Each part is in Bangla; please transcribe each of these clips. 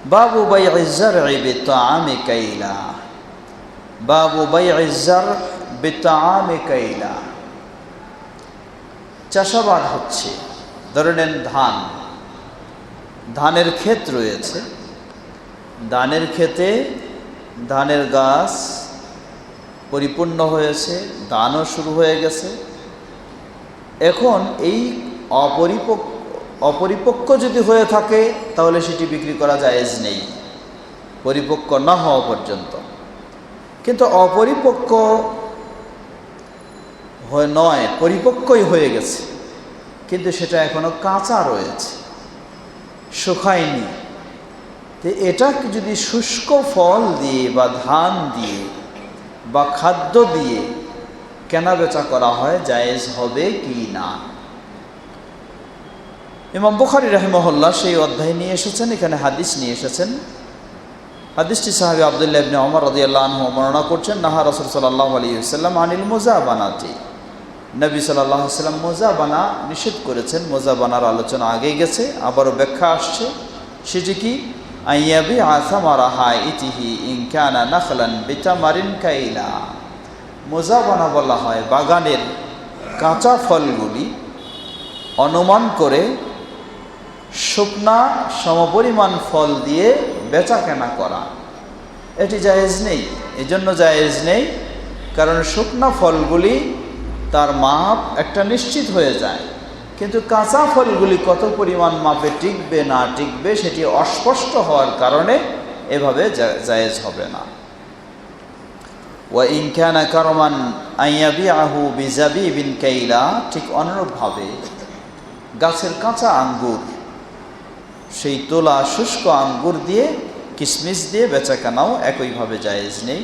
বাবু বাইইজ জার'i বিত্তাআমি কাইলা, বাবু বাইইজ জার' বিত্তাআমি কাইলা। চাষাবাদ হচ্ছে, ধরে নেন ধানের ক্ষেত রয়েছে, ধানের ক্ষেতে ধানের গাছ পরিপূর্ণ হয়েছে, ধানও শুরু হয়ে গেছে। এখন এই অপরিপক্ক যদি হয়ে থাকে তাহলে সেটি বিক্রি করা জায়েজ নেই পরিপক্ক না হওয়া পর্যন্ত। কিন্তু অপরিপক্ক নয়, পরিপক্কই হয়ে গেছে, কিন্তু সেটা এখনো কাঁচা রয়েছে, শুকায়নি। তো এটা যদি শুষ্ক ফল দিয়ে বা ধান দিয়ে বা খাদ্য দিয়ে কেনা বেচা করা হয়, জায়েজ হবে কি না? ইমাম বুখারী রাহিমাহুল্লাহ সেই অধ্যায় নিয়ে এসেছেন, এখানে হাদিস নিয়ে এসেছেন। হাদিসটি সাহাবী আব্দুল্লাহ ইবনে ওমর রাদিয়াল্লাহু আনহু বর্ণনা করছেন, নাহা রাসূল সাল্লাল্লাহু আলাইহি ওয়াসাল্লাম আনিল মুযাবানাতি, নবী সাল্লাল্লাহু আলাইহি ওয়াসাল্লাম মুযাবানা নিষেধ করেছেন। মুযাবানার আলোচনা আগেই গেছে, আবারও ব্যাখ্যা আসছে। সেটি কি? আইয়াবি আসামারা হাইতিহি ইন কানা নাখলান বিতামারিন কাইলা। মুযাবানা বলা হয় বাগানের কাঁচা ফলগুলি অনুমান করে শুকনা সমপরিমাণ ফল দিয়ে বেচা কেনা করা। এটি জায়েজ নেই। এজন্য জায়েজ নেই কারণ শুকনা ফলগুলি তার মাপ একটা নিশ্চিত হয়ে যায়, কিন্তু কাঁচা ফলগুলি কত পরিমাণ মাপে টিকবে না টিকবে সেটি অস্পষ্ট হওয়ার কারণে এভাবে জায়েজ হবে না। ওয়া ইন কানা কারমান আইয়াবিআহু বিজাবিবিন কাইলা, ঠিক অনুরূপভাবে গাছের কাঁচা আঙ্গুর, সেই তোলা শুষ্ক আঙ্গুর দিয়ে কিশমিশ দিয়ে বেচা কেনাও একইভাবে জায়েজ নেই।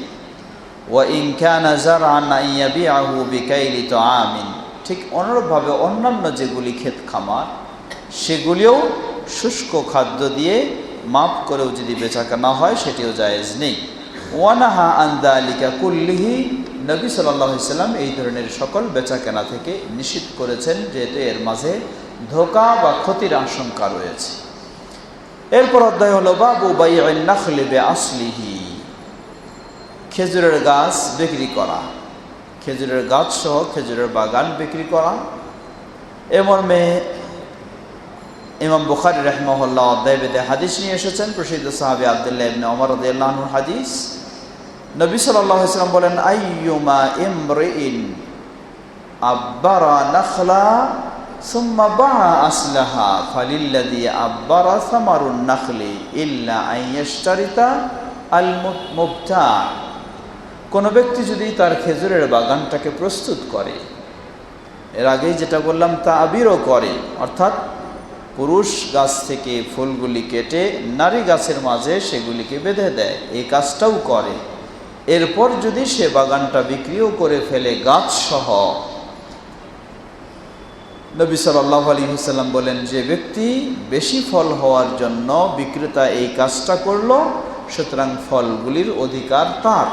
ওয়া ইন কানা জারআন আইয়াবিআহু বিকাইলি তুআমিন, ঠিক অনুরূপভাবে অন্যান্য যেগুলি ক্ষেত খামার সেগুলিও শুষ্ক খাদ্য দিয়ে মাপ করেও যদি বেচা কেনা হয় সেটিও জায়েজ নেই। ওয়ানাহা আন যালিকা কুল্লিহি, নবী সাল্লাল্লাহু আলাইহি সাল্লাম এই ধরনের সকল বেচা কেনা থেকে নিষিদ্ধ করেছেন, যেহেতু এর মাঝে ধোঁকা বা ক্ষতির আশঙ্কা রয়েছে। এরপর অধ্যায় হলো বাবু বাইইন নাখলি বিআসলিহি, খেজুরের গাছ বিক্রি করা, খেজুরের গাছ সহ খেজুরের বাগান বিক্রি করা। এ মর্মে ইমাম বুখারী রাহিমাহুল্লাহ অধ্যায় বেদে হাদিস নিয়ে এসেছেন। প্রসিদ্ধ সাহাবী আব্দুল্লাহ ইবনে ওমর রাদিয়াল্লাহু আনহুর হাদিস, নবী সাল্লাল্লাহু আলাইহি ওয়াসাল্লাম বলেন, আইয়ুমা ইমরিইন আব্বারা নাখলা সুম্মা বাআ আসলাহা ফালিল্লাযী আব্বারা সামারুন নাখলি ইল্লা আন ইয়াশতারিতা আল মুবতা। কোনো ব্যক্তি যদি তার খেজুরের বাগানটাকে প্রস্তুত করে, এর আগেই যেটা বললাম তা আবিরও করে, অর্থাৎ পুরুষ গাছ থেকে ফুলগুলি কেটে নারী গাছের মাঝে সেগুলিকে বেঁধে দেয়, এই কাজটাও করে। এরপর যদি সে বাগানটা বিক্রিও করে ফেলে গাছ সহ, নবী সাল্লাল্লাহু আলাইহি ওয়াসাল্লাম বলেন, যে ব্যক্তি বেশি ফল হওয়ার জন্য বিক্রেতা এই কাজটা করলো, সুতরাং ফলগুলির অধিকার তার।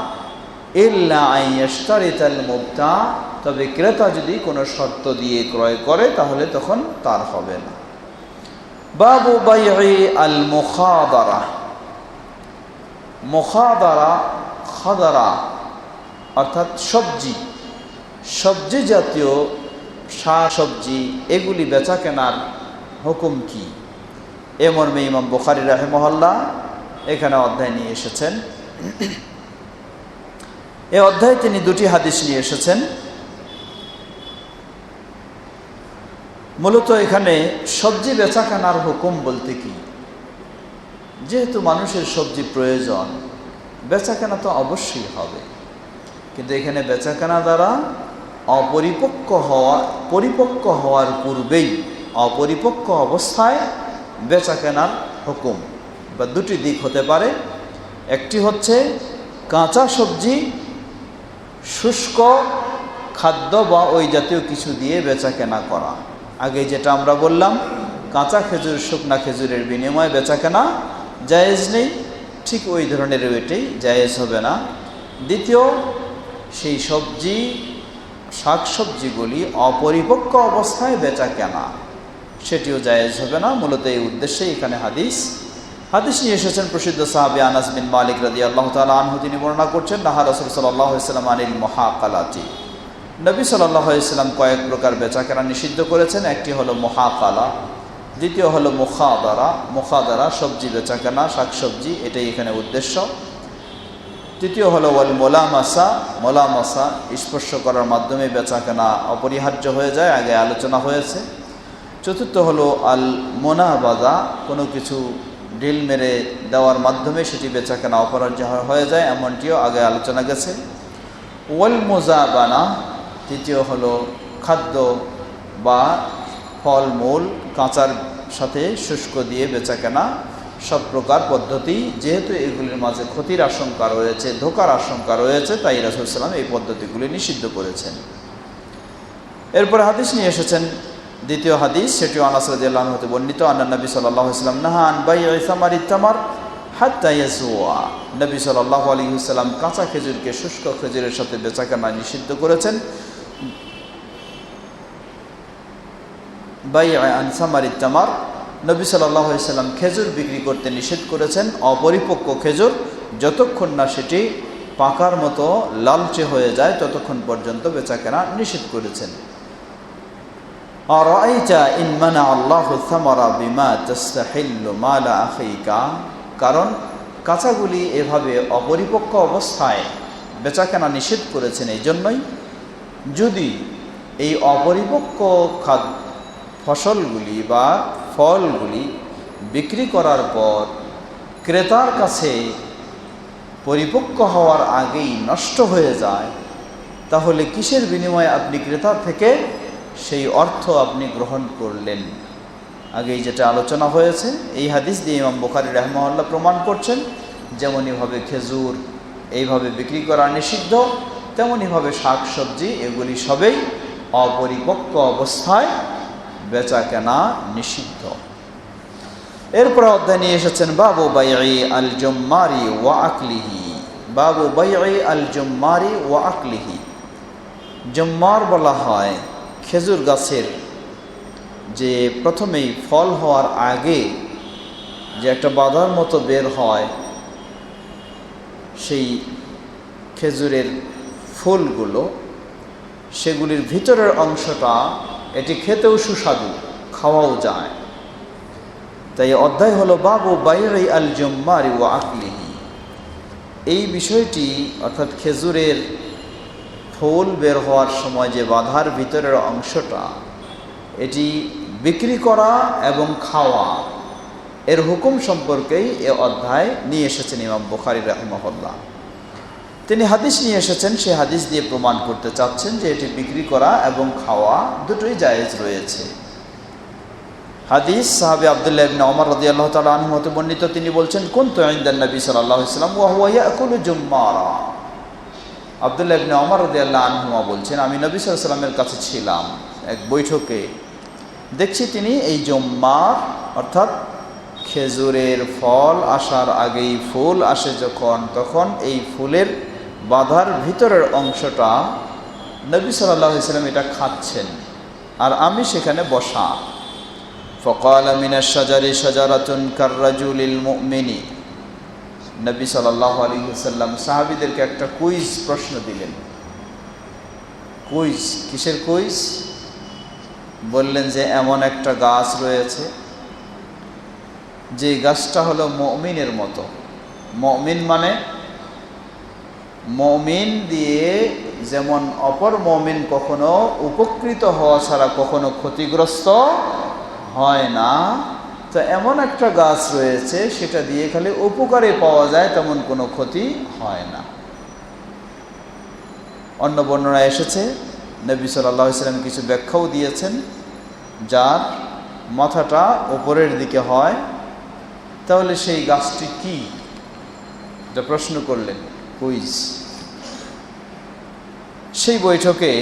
ইল্লা আন ইয়াশতারিতাল মুবতা, তবে ক্রেতা যদি কোনো শর্ত দিয়ে ক্রয় করে তাহলে তখন তার হবে না। বাবু বাইই আল মুখাদারা, মুখাদারা খাদারা অর্থাৎ সবজি জাতীয় শাক সবজি এগুলি বেচা কেনার হুকুম কি? এ মর্মে ইমাম বুখারী রাহিমাহুল্লাহ এখানে অধ্যায় নিয়ে এসেছেন। এ অধ্যায়ে তিনি দুটি হাদিস নিয়ে এসেছেন। মূলত এখানে সবজি বেচা কেনার হুকুম বলতে কি, যেহেতু মানুষের সবজি প্রয়োজন, বেচা কেনা তো অবশ্যই হবে, কিন্তু এখানে বেচা কেনা দ্বারা পরিপক্ক হওয়ার পূর্বেই অপরিপক্ক অবস্থায় বেচা কেনার হুকুম, বা দুটি দিক হতে পারে। একটি হচ্ছে কাঁচা সবজি শুষ্ক খাদ্য বা ওই জাতীয় কিছু দিয়ে বেচা কেনা করা। আগে যেটা আমরা বললাম, কাঁচা খেজুর শুকনা খেজুরের বিনিময়ে বেচা কেনা জায়েজ নেই, ঠিক ওই ধরনের এটাই জায়েজ হবে না। দ্বিতীয়, সেই সবজি শাকসবজিগুলি অপরিপক্ক অবস্থায় বেচা কেনা, সেটিও জায়েজ হবে না। মূলত এই উদ্দেশ্যে এখানে হাদিস হাদিস নিয়ে এসেছেন প্রসিদ্ধ সাহাবী আনাস বিন মালিক রাদিয়াল্লাহু তাআলা আনহু, তিনি বর্ণনা করছেন নাহা রাসূল সাল্লাল্লাহু আলাইহি ওয়াসাল্লাম আনিল মুহাকালাতি, নবী সাল্লাল্লাহু আলাইহি ওয়াসাল্লাম কয়েক প্রকার বেচাকেনা নিষিদ্ধ করেছেন। একটি হলো মুহাকালা, দ্বিতীয় হলো মুখাদারা। মুখাদারা সবজি বেচাকেনা, শাকসবজি, এটাই এখানে উদ্দেশ্য। তৃতীয় হলো ওয়াল মোলামাসা, মোলামাসা স্পর্শ করার মাধ্যমে বেচাকেনা অপরিহার্য হয়ে যায়, আগে আলোচনা হয়েছে। চতুর্থ হলো আল মোনাবাদা, কোনো কিছু ডিল মেরে দেওয়ার মাধ্যমে সেটি বেচাকেনা অপরাহ্য হয়ে যায়, এমনটিও আগে আলোচনা গেছে। ওয়াল মুজাবানা, তৃতীয় হলো খাদ্য বা ফলমূল কাঁচার সাথে শুষ্ক দিয়ে বেচাকেনা, সব প্রকার পদ্ধতি, যেহেতু এগুলির মাঝে ক্ষতির আশঙ্কা রয়েছে, ধোকার আশঙ্কা রয়েছে, তাই রাসূল সাল্লাল্লাহু আলাইহি ওয়াসাল্লাম এই পদ্ধতিগুলি নিষিদ্ধ করেছেন। এরপরে হাদিস নিয়ে এসেছেন দ্বিতীয় হাদিস, সেটিও আনাস রাদিয়াল্লাহু আনহু হতে বর্ণিত। আন্না নবী সাল্লাল্লাহু আলাইহি ওয়াসাল্লাম নাহা আন বাই'i সামারিত তামার হাত্তা ইয়াজুয়া, নবী সাল্লাল্লাহু আলাইহি ওয়াসাল্লাম কাঁচা খেজুরকে শুষ্ক খেজুরের সাথে বেচাকেনা নিষিদ্ধ করেছেন। বাই'i আন সামারিত তামার, নবী সাল্লাল্লাহু আলাইহি ওয়াসাল্লাম খেজুর বিক্রি করতে নিষেধ করেছেন, অপরিপক্ক খেজুর যতক্ষণ না সেটি পাকার মতো লালচে হয়ে যায় ততক্ষণ পর্যন্ত বেচাকেনা নিষেধ করেছেন। আরাইতা ইন মানা আল্লাহু সামারা বিমা তাস্তাহিল্লু মালা আখিকা, কারণ কাঁচাগুলি এভাবে অপরিপক্ক অবস্থায় বেচাকেনা নিষেধ করেছেন এই জন্যই, যদি এই অপরিপক্ক ফসলগুলি বা ফলগুলি বিক্রি করার পর ক্রেতার কাছে পরিপক্ক হওয়ার আগেই নষ্ট হয়ে যায়, তাহলে কিসের বিনিময়ে আপনি ক্রেতার থেকে সেই অর্থ আপনি গ্রহণ করলেন? আগেই যেটা আলোচনা হয়েছে, এই হাদিস দিয়ে ইমাম বুখারী রাহিমাহুল্লাহ প্রমাণ করছেন যেমনইভাবে খেজুর এইভাবে বিক্রি করা নিষিদ্ধ, তেমনইভাবে শাকসবজি এগুলি সবেই অপরিপক্ক অবস্থায় বেচাকেনা নিষিদ্ধ। এরপর অধ্যায় নিয়ে এসেছেন বাবু বাই'i আল জুম্মারি ওয়া আকলিহি, বাবু বাই'i আল জুম্মারি ওয়া আকলিহি। জুম্মার বলা হয় খেজুর গাছের যে প্রথমেই ফল হওয়ার আগে যে একটা বাঁধার মতো বের হয়, সেই খেজুরের ফুলগুলো, সেগুলির ভিতরের অংশটা এটি খেতেও সুস্বাদু, খাওয়াও যায়। তাই অধ্যায় হলো বাবু বাই'i আল জুম্মারি ওয়া আকলিহি। এই বিষয়টি অর্থাৎ খেজুরের ফুল বের হওয়ার সময় যে বাঁধার ভিতরের অংশটা, এটি বিক্রি করা এবং খাওয়া, এর হুকুম সম্পর্কেই এ অধ্যায় নিয়ে এসেছেন ইমাম বুখারী রাহিমাহুল্লাহ। তিনি হাদিস নিয়ে এসেছেন, সে হাদিস দিয়ে প্রমাণ করতে চাচ্ছেন যে এটি বিক্রি করা এবং খাওয়া দুটোই জায়েজ রয়েছে। হাদিস সাহাবী আব্দুল্লাহ ইবনে ওমর রাদিয়াল্লাহু তাআলা আনহু হতে বর্ণিত, তিনি বলছেন কুনতু ইনদান নবী সাল্লাল্লাহু আলাইহি ওয়াসাল্লাম ওয়া হুয়া ইয়াকুলু জুম্মারা। আব্দুল্লাহ ইবনে ওমর রাদিয়াল্লাহু আনহু বলছেন, আমি নবী সাল্লাল্লাহু আলাইহি ওয়াসাল্লামের কাছে ছিলাম এক বৈঠকে, দেখছি তিনি এই জুম্মার অর্থাৎ খেজুরের ফল আসার আগেই ফুল আসে যখন, তখন এই ফুলের বাঁধার ভিতরের অংশটা নবী সাল্লাল্লাহু আলাইহি ওয়াসাল্লাম এটা খাচ্ছেন, আর আমি সেখানে বসা। ফাকালা মিনাশ শাজারি শাজারাতুন কাররাজুলিল মুমিনি, নবী সাল্লাল্লাহু আলাইহি ওয়াসাল্লাম সাহাবীদেরকে একটা কুইজ প্রশ্ন দিলেন। কুইজ, কিসের কুইজ? বললেন যে এমন একটা গাছ রয়েছে যে গাছটা হলো মুমিনের মতো। মুমিন মানে মুমিন দিয়ে যেমন অপর মুমিন কখনো উপকৃত হওয়া ছাড়া কখনো ক্ষতিগ্রস্ত হয় না, তো এমন একটা গাছ রয়েছে সেটা দিয়ে খালি উপকারে পাওয়া যায়, তেমন কোনো ক্ষতি হয় না। অন্য বর্ণনায় এসেছে, নবী সাল্লাল্লাহু আলাইহি ওয়াসাল্লাম কিছু ব্যাখ্যাও দিয়েছেন, যার মাথাটা উপরের দিকে হয়, তাহলে সেই গাছটি কি, এটা প্রশ্ন করলেন, কুইজ। সেই বৈঠকে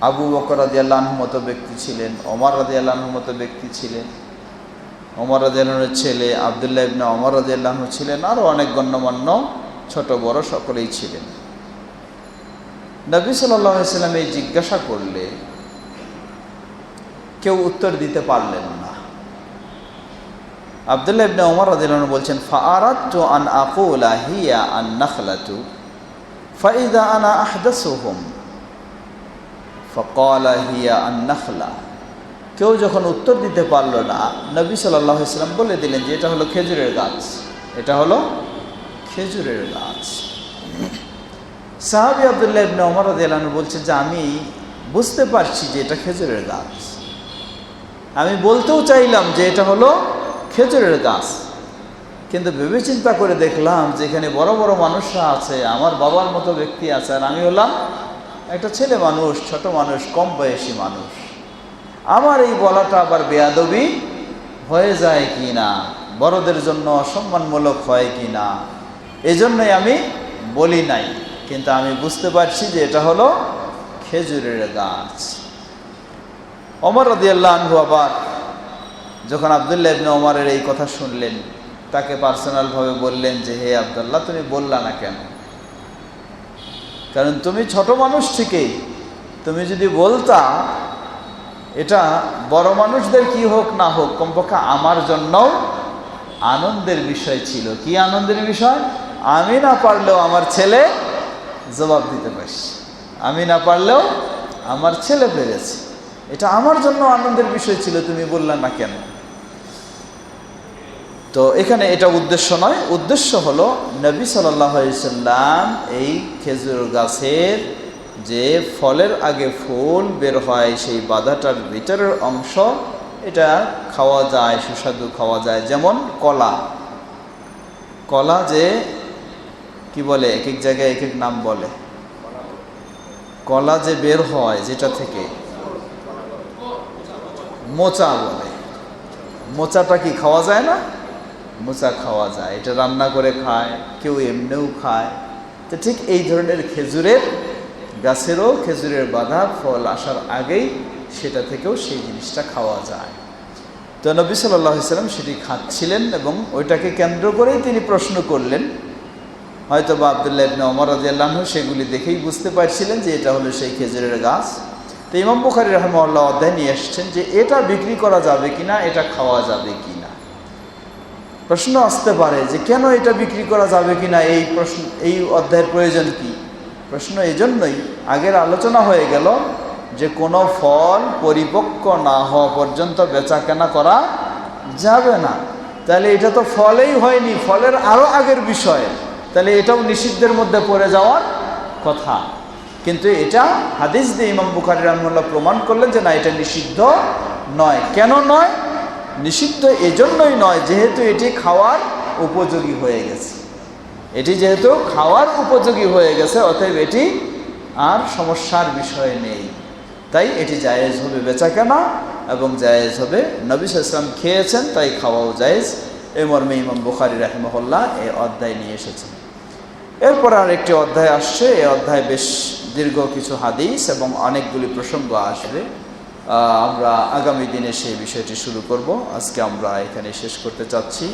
আবু বকর রাদিয়াল্লাহু আনহু মতো ব্যক্তি ছিলেন, ওমর রাদিয়াল্লাহু আনহু মতো ব্যক্তি ছিলেন, ওমর রাদিয়াল্লাহু আনহুর ছেলে আব্দুল্লাহ ইবনে ওমর রাদিয়াল্লাহু আনহু ছিলেন, আরও অনেক গণ্যমান্য ছোট বড় সকলেই ছিলেন। নবী সাল্লাল্লাহু আলাইহি ওয়াসাল্লাম এই জিজ্ঞাসা করলে কেউ উত্তর দিতে পারলেন না। আব্দুল্লাহ ইবনে ওমর রাদিয়াল্লাহু আনহু বলছেন, ফাআরাদতু আন আকুলা হিয়া আন নাখলাতু ফাইদা আনা আহদাসুহুম ফাকালা হিয়া আন নাখলা। কেউ যখন উত্তর দিতে পারল না, নবী সাল্লাল্লাহু আলাইহি ওয়াসাল্লাম বলে দিলেন যে এটা হলো খেজুরের গাছ, এটা হলো খেজুরের গাছ। সাহাবী আব্দুল্লাহ ইবনে ওমর রাদিয়াল্লাহু আনহু বলছেন যে আমি বুঝতে পারছি যে এটা খেজুরের গাছ, আমি বলতেও চাইলাম যে এটা হলো খেজুরের গাছ, কিন্তু ভেবে চিন্তা করে দেখলাম যে এখানে বড় বড় মানুষরা আছে, আমার বাবার মতো ব্যক্তি আছে, আর আমি হলাম একটা ছেলে মানুষ, ছোট মানুষ, কম বয়সী মানুষ, আমার এই বলাটা আবার বেয়াদবি হয়ে যায় কি না, বড়দের জন্য অসম্মানমূলক হয় কি না, এজন্যই আমি বলি নাই, কিন্তু আমি বুঝতে পারছি যে এটা হলো খেজুরের গাছ। ওমর রাদিয়াল্লাহু আনহু আবার যখন আব্দুল্লাহ ইবনে ওমরের এই কথা শুনলেন, তাকে পার্সোনালভাবে বললেন যে হে আব্দুল্লাহ, তুমি বললা না কেন? কারণ তুমি ছোট মানুষ ঠিকই, তুমি যদি বলতা এটা বড় মানুষদের কি হোক না হোক, কমপক্ষে আমার জন্যও আনন্দের বিষয় ছিল। কি আনন্দের বিষয়? আমি না পারলেও আমার ছেলে জবাব দিতে পারছি, আমি না পারলেও আমার ছেলে পেরেছে, এটা আমার জন্য আনন্দের বিষয় ছিল, তুমি বললা না কেন? তো এখানে এটা উদ্দেশ্য নয়, উদ্দেশ্য হলো নবী সাল্লাল্লাহু আলাইহি সাল্লাম এই খেজুর গাছের যে ফলের আগে ফুল বের হয়, সেই বাধাটার ভিতরের অংশ এটা খাওয়া যায়, সুস্বাদু খাওয়া যায়। যেমন কলা, কলা যে কি বলে, এক এক জায়গায় এক এক নাম বলে, কলা যে বের হয় যেটা থেকে, মোচা বলে, মোচাটা কি খাওয়া যায় না? মোচা খাওয়া যায়, এটা রান্না করে খায়, কেউ এমনিও খায়। তো ঠিক এই ধরনের খেজুরের গাছেরও খেজুরের বাধা ফল আসার আগেই সেটা থেকেও সেই জিনিসটা খাওয়া যায়। তো নবী সাল্লাল্লাহু আলাইহি সাল্লাম সেটি খাচ্ছিলেন এবং ওইটাকে কেন্দ্র করেই তিনি প্রশ্ন করলেন। হয়তো বা আব্দুল্লাহ ইবনে ওমর রাদিয়াল্লাহু আনহু সেগুলি দেখেই বুঝতে পারছিলেন যে এটা হলো সেই খেজুরের গাছ। তো ইমাম বুখারী রাহিমাহুল্লাহ অধ্যায় নিয়ে এসেছেন যে এটা বিক্রি করা যাবে কিনা, এটা খাওয়া যাবে কিনা। প্রশ্ন আসতে পারে যে কেন এটা বিক্রি করা যাবে কিনা, এই প্রশ্ন, এই অধ্যায়ের প্রয়োজন কি? প্রশ্ন এই জন্যই, আগের আলোচনা হয়ে গেল যে কোনো ফল পরিপক্ক না হওয়া পর্যন্ত বেচা কেনা করা যাবে না। তাহলে এটা তো ফলেই হয়নি, ফলের আরও আগের বিষয়, তাহলে এটাও নিষিদ্ধের মধ্যে পড়ে যাওয়ার কথা। কিন্তু এটা হাদিস দিয়ে ইমাম বুখারী রাহিমাহুল্লাহ প্রমাণ করলেন যে না, এটা নিষিদ্ধ নয়। কেন নয়? নিষিদ্ধ এজন্যই নয় যেহেতু এটি খাওয়ার উপযোগী হয়ে গেছে, এটি যেহেতু খাওয়ার উপযোগী হয়ে গেছে, অতএব এটি আর সমস্যার বিষয় নেই, তাই এটি জায়েজ হবে বেচাকেনা এবং জায়েজ হবে। নবী সাল্লাল্লাহু আলাইহি ওয়াসাল্লাম খেয়েছেন তাই খাওয়াও জায়েজ, এই মর্মে ইমাম বুখারী রাহিমাহুল্লাহ এই অধ্যায় নিয়ে এসেছেন। এরপর আর একটি অধ্যায় আসছে, এই অধ্যায় বেশ দীর্ঘ কিছু হাদিস এবং অনেকগুলি প্রসঙ্গ আসবে। আমরা আগামী দিনে সেই বিষয়টি শুরু করব। আজকে আমরা এখানে শেষ করতে চাচ্ছি।